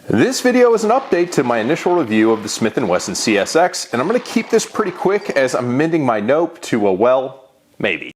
This video is an update to my initial review of the Smith & Wesson CSX, and I'm going to keep this pretty quick as I'm amending my nope to a well, maybe.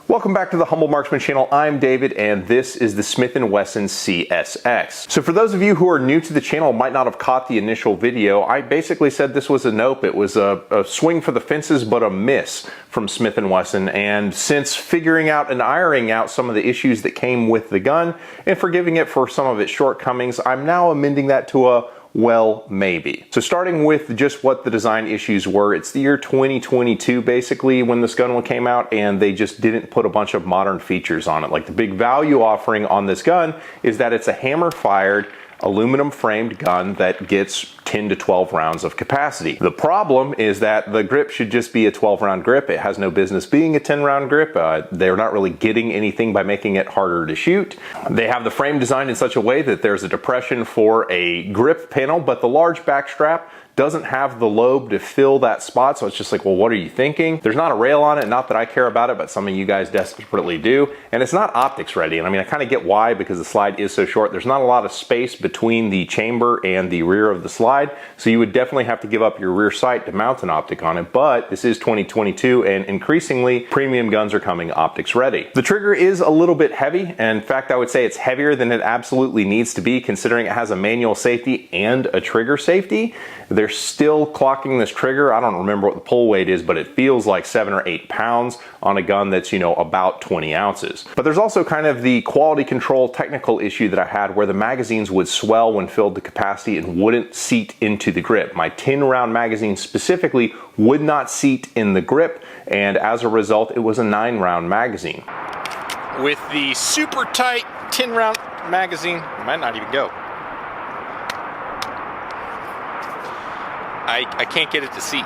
Welcome back to the Humble Marksman channel. I'm David and this is the Smith & Wesson CSX. So for those of you who are new to the channel, might not have caught the initial video, I basically said this was a nope. It was a swing for the fences but a miss from Smith & Wesson, and since figuring out and ironing out some of the issues that came with the gun and forgiving it for some of its shortcomings, I'm now amending that to a well, maybe. So starting with just what the design issues were, it's the year 2022 basically when this gun came out, and they just didn't put a bunch of modern features on it. Like the big value offering on this gun is that it's a hammer fired aluminum framed gun that gets 10 to 12 rounds of capacity. The problem is that the grip should just be a 12 round grip. It has no business being a 10 round grip. They're not really getting anything by making it harder to shoot. They have the frame designed in such a way that there's a depression for a grip panel, but the large back strap doesn't have the lobe to fill that spot, so it's just like, well, what are you thinking? There's not a rail on it, not that I care about it, but some of you guys desperately do, and it's not optics ready. And I mean, I kind of get why, because the slide is so short. There's not a lot of space between the chamber and the rear of the slide, so you would definitely have to give up your rear sight to mount an optic on it, but this is 2022, and increasingly, premium guns are coming optics ready. The trigger is a little bit heavy, and in fact, I would say it's heavier than it absolutely needs to be, considering it has a manual safety and a trigger safety. They're still clocking this trigger. I don't remember what the pull weight is, but it feels like 7 or 8 pounds on a gun that's, you know, about 20 ounces. But there's also kind of the quality control technical issue that I had where the magazines would swell when filled to capacity and wouldn't seat into the grip. My 10 round magazine specifically would not seat in the grip, and as a result, it was a 9 round magazine. With the super tight 10 round magazine, it might not even go. I can't get it to seat.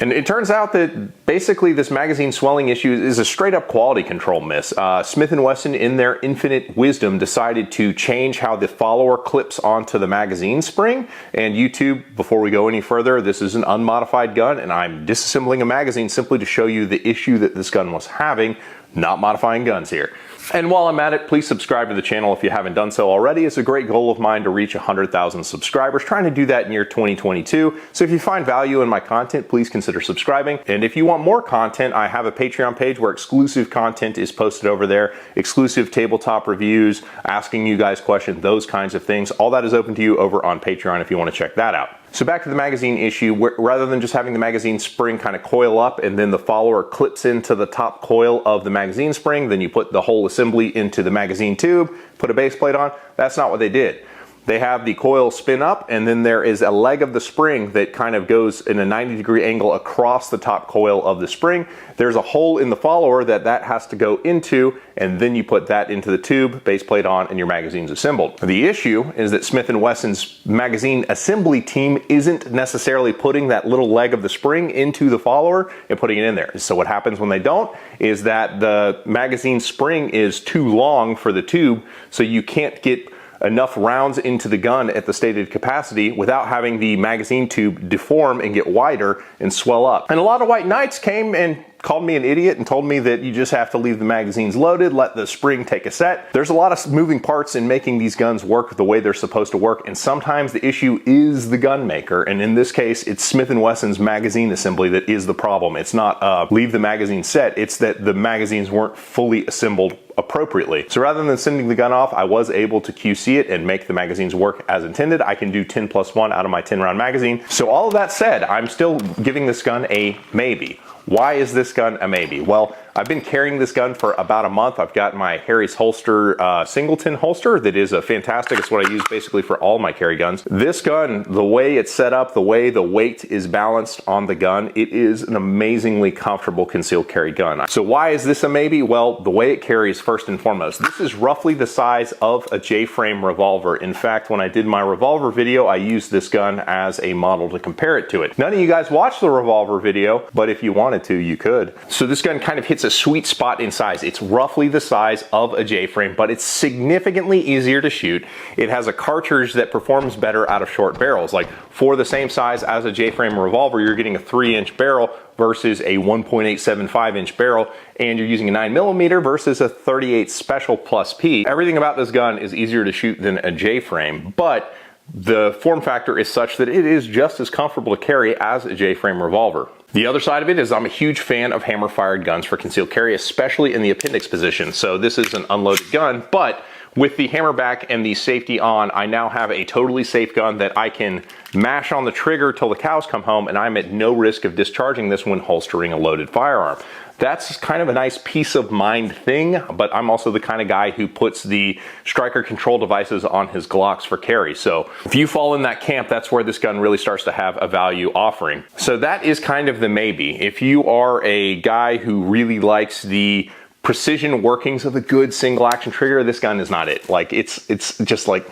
And it turns out that basically this magazine swelling issue is a straight up quality control miss. Smith & Wesson, in their infinite wisdom, decided to change how the follower clips onto the magazine spring. And YouTube, before we go any further, this is an unmodified gun, and I'm disassembling a magazine simply to show you the issue that this gun was having, not modifying guns here. And while I'm at it, please subscribe to the channel if you haven't done so already. It's a great goal of mine to reach 100,000 subscribers, trying to do that in year 2022. So if you find value in my content, please consider subscribing. And if you want more content, I have a Patreon page where exclusive content is posted over there, exclusive tabletop reviews, asking you guys questions, those kinds of things. All that is open to you over on Patreon if you want to check that out. So back to the magazine issue, rather than just having the magazine spring kind of coil up and then the follower clips into the top coil of the magazine spring, then you put the whole assembly into the magazine tube, put a base plate on, that's not what they did. They have the coil spin up, and then there is a leg of the spring that kind of goes in a 90-degree angle across the top coil of the spring. There's a hole in the follower that has to go into, and then you put that into the tube, base plate on, and your magazine's assembled. The issue is that Smith & Wesson's magazine assembly team isn't necessarily putting that little leg of the spring into the follower and putting it in there. So what happens when they don't is that the magazine spring is too long for the tube, so you can't get enough rounds into the gun at the stated capacity without having the magazine tube deform and get wider and swell up. And a lot of white knights came and called me an idiot and told me that you just have to leave the magazines loaded, let the spring take a set. There's a lot of moving parts in making these guns work the way they're supposed to work, and sometimes the issue is the gun maker, and in this case it's Smith & Wesson's magazine assembly that is the problem. It's not leave the magazine set, it's that the magazines weren't fully assembled appropriately. So rather than sending the gun off, I was able to QC it and make the magazines work as intended. I can do 10+1 out of my 10 round magazine. So all of that said, I'm still giving this gun a maybe. Why is this gun a maybe? Well, I've been carrying this gun for about a month. I've got my Harry's holster, singleton holster that is fantastic. It's what I use basically for all my carry guns. This gun, the way it's set up, the way the weight is balanced on the gun, it is an amazingly comfortable concealed carry gun. So why is this a maybe? Well, the way it carries first and foremost. This is roughly the size of a J-frame revolver. In fact, when I did my revolver video, I used this gun as a model to compare it to it. None of you guys watched the revolver video, but if you want wanted to, you could. So this gun kind of hits a sweet spot in size. It's roughly the size of a J-frame, but it's significantly easier to shoot. It has a cartridge that performs better out of short barrels. Like for the same size as a J-frame revolver, you're getting a 3-inch barrel versus a 1.875-inch barrel, and you're using a 9mm versus a 38 Special Plus P. Everything about this gun is easier to shoot than a J-frame, but the form factor is such that it is just as comfortable to carry as a J-frame revolver. The other side of it is I'm a huge fan of hammer-fired guns for concealed carry, especially in the appendix position. So this is an unloaded gun, but with the hammer back and the safety on, I now have a totally safe gun that I can mash on the trigger till the cows come home, and I'm at no risk of discharging this when holstering a loaded firearm. That's kind of a nice peace of mind thing, but I'm also the kind of guy who puts the striker control devices on his Glocks for carry. So if you fall in that camp, that's where this gun really starts to have a value offering. So that is kind of the maybe. If you are a guy who really likes the precision workings of a good single action trigger, this gun is not it. Like it's just like,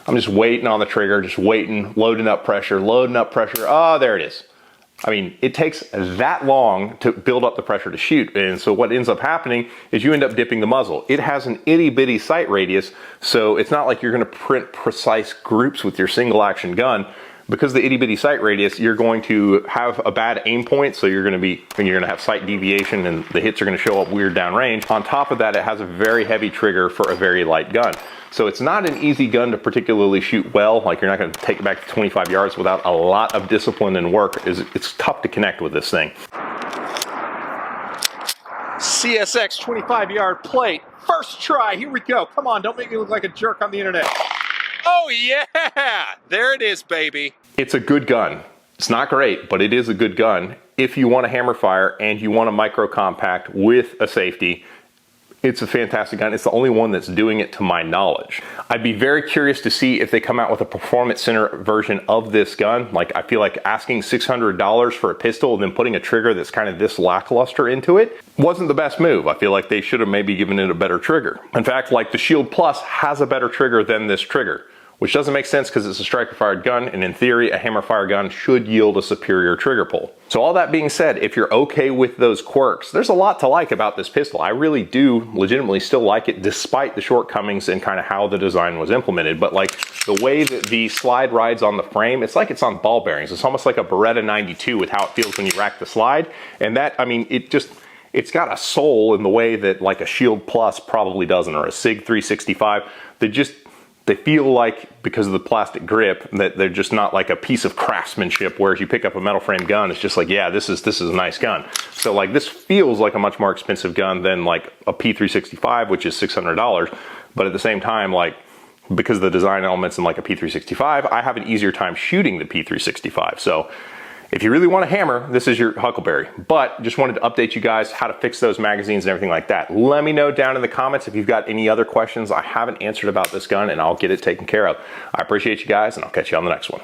I'm just waiting on the trigger, just waiting, loading up pressure. Oh, there it is. I mean, it takes that long to build up the pressure to shoot. And so what ends up happening is you end up dipping the muzzle. It has an itty bitty sight radius. So it's not like you're gonna print precise groups with your single action gun. Because of the itty bitty sight radius, you're going to have a bad aim point, so you're gonna have sight deviation and the hits are gonna show up weird downrange. On top of that, it has a very heavy trigger for a very light gun. So it's not an easy gun to particularly shoot well. Like you're not gonna take it back to 25 yards without a lot of discipline and work. It's tough to connect with this thing. CSX 25-yard plate, first try, here we go. Come on, don't make me look like a jerk on the internet. Oh yeah, there it is, baby. It's a good gun. It's not great, but it is a good gun. If you want a hammer fire and you want a micro compact with a safety, it's a fantastic gun. It's the only one that's doing it to my knowledge. I'd be very curious to see if they come out with a performance center version of this gun. Like I feel like asking $600 for a pistol and then putting a trigger that's kind of this lackluster into it wasn't the best move. I feel like they should have maybe given it a better trigger. In fact, like the Shield Plus has a better trigger than this trigger, which doesn't make sense because it's a striker-fired gun, and in theory, a hammer-fire gun should yield a superior trigger pull. So all that being said, if you're okay with those quirks, there's a lot to like about this pistol. I really do legitimately still like it despite the shortcomings and kind of how the design was implemented. But like the way that the slide rides on the frame, it's like it's on ball bearings. It's almost like a Beretta 92 with how it feels when you rack the slide. And that, I mean, it's got a soul in the way that like a Shield Plus probably doesn't, or a SIG 365. They feel like, because of the plastic grip, that they're just not like a piece of craftsmanship, whereas you pick up a metal frame gun, it's just like, yeah, this is a nice gun. So like this feels like a much more expensive gun than like a P365, which is $600. But at the same time, like because of the design elements in like a P365, I have an easier time shooting the P365. So if you really want a hammer, this is your Huckleberry. But just wanted to update you guys how to fix those magazines and everything like that. Let me know down in the comments if you've got any other questions I haven't answered about this gun, and I'll get it taken care of. I appreciate you guys, and I'll catch you on the next one.